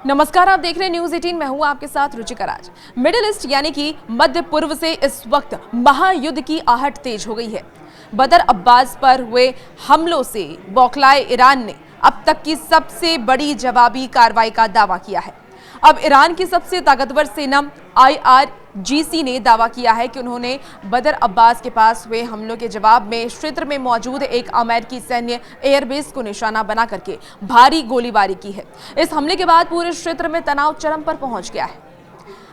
नमस्कार, आप देख रहे हैं न्यूज 18। मैं हूं आपके साथ रुचिका राज। मिडिल ईस्ट यानी कि मध्य पूर्व से इस वक्त महायुद्ध की आहट तेज हो गई है। बदर अब्बास पर हुए हमलों से बौखलाए ईरान ने अब तक की सबसे बड़ी जवाबी कार्रवाई का दावा किया है। अब ईरान की सबसे ताकतवर सेना IRGC ने दावा किया है कि उन्होंने बदर अब्बास के पास हुए हमलों के जवाब में क्षेत्र में मौजूद एक अमेरिकी सैन्य एयरबेस को निशाना बना करके भारी गोलीबारी की है। इस हमले के बाद पूरे क्षेत्र में तनाव चरम पर पहुंच गया है।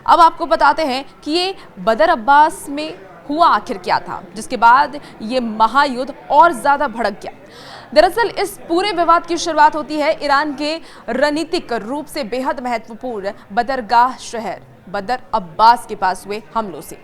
अब आपको बताते हैं कि ये बदर अब्बास में हुआ आखिर क्या था, जिसके बाद ये महायुद्ध और ज्यादा भड़क गया। दरअसल इस पूरे विवाद की शुरुआत होती है ईरान के रणनीतिक रूप से बेहद महत्वपूर्ण बदरगाह शहर बदर अब्बास के पास हुए हमलों से।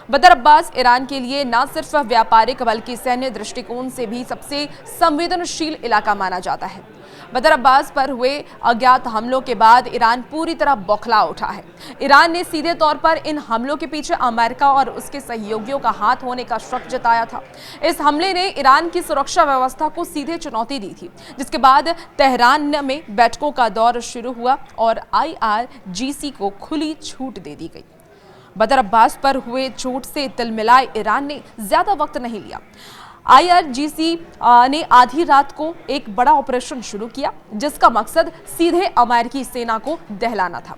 बदर अब्बास ईरान के लिए न सिर्फ व्यापारिक बल्कि सैन्य दृष्टिकोण से भी सबसे संवेदनशील इलाका माना जाता है। बदर अब्बास पर हुए अज्ञात हमलों के बाद ईरान पूरी तरह बौखला उठा है। ईरान ने सीधे तौर पर इन हमलों के पीछे अमेरिका और उसके सहयोगियों का हाथ होने का शक जताया था। इस हमले ने ईरान की सुरक्षा व्यवस्था को सीधे चुनौती दी थी, जिसके बाद तेहरान में बैठकों का दौर शुरू हुआ और IRGC को खुली छूट दे दी गई। बदर अब्बास पर हुए चोट से तिलमिलाए ईरान ने ज्यादा वक्त नहीं लिया। IRGC ने आधी रात को एक बड़ा ऑपरेशन शुरू किया, जिसका मकसद सीधे अमेरिकी सेना को दहलाना था।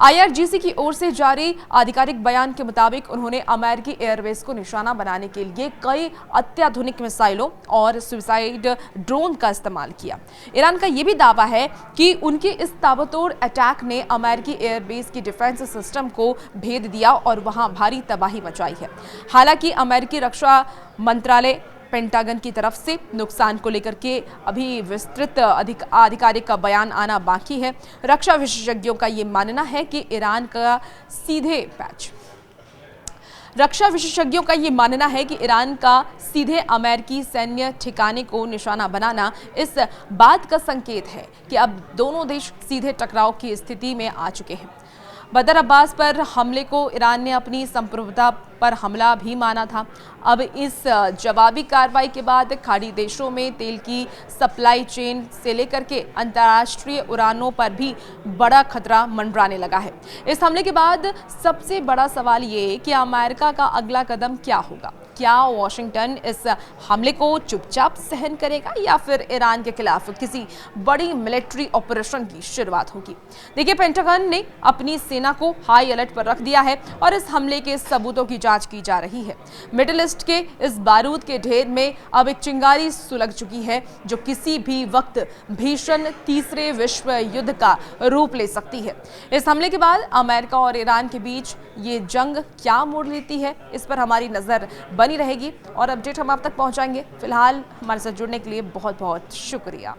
IRGC की ओर से जारी आधिकारिक बयान के मुताबिक उन्होंने अमेरिकी एयरबेस को निशाना बनाने के लिए कई अत्याधुनिक मिसाइलों और सुसाइड ड्रोन का इस्तेमाल किया। ईरान का यह भी दावा है कि उनके इस ताबड़तोड़ अटैक ने अमेरिकी एयरबेस की डिफेंस सिस्टम को भेद दिया और वहां भारी तबाही मचाई है। हालांकि अमेरिकी रक्षा मंत्रालय पेंटागन की तरफ से नुकसान को लेकर के अभी विस्तृत आधिकारिक का बयान आना बाकी है। रक्षा विशेषज्ञों का ये मानना है कि ईरान का सीधे अमेरिकी सैन्य ठिकाने को निशाना बनाना इस बात का संकेत है कि अब दोनों देश सीधे टकराव की स्थिति में आ चुके हैं। बदर अब्बास पर हमले को ईरान ने अपनी संप्रभुता पर हमला भी माना था। अब इस जवाबी कार्रवाई के बाद खाड़ी देशों में तेल की सप्लाई चेन से लेकर के अंतर्राष्ट्रीय उड़ानों पर भी बड़ा खतरा मंडराने लगा है। इस हमले के बाद सबसे बड़ा सवाल ये है कि अमेरिका का अगला कदम क्या होगा। क्या वॉशिंगटन इस हमले को चुपचाप सहन करेगा या फिर ईरान के खिलाफ किसी बड़ी मिलिट्री ऑपरेशन की शुरुआत होगी। देखिए, पेंटागन ने अपनी सेना को हाई अलर्ट पर रख दिया है और इस हमले के सबूतों की जांच की जा रही है। मिडिल ईस्ट के इस बारूद के ढेर में अब एक चिंगारी सुलग चुकी है, जो किसी भी वक्त भीषण तीसरे विश्व युद्ध का रूप ले सकती है। इस हमले के बाद अमेरिका और ईरान के बीच ये जंग क्या मोड़ लेती है, इस पर हमारी नजर बनी रहेगी और अपडेट हम आप तक पहुंचाएंगे। फिलहाल हमारे साथ जुड़ने के लिए बहुत बहुत शुक्रिया।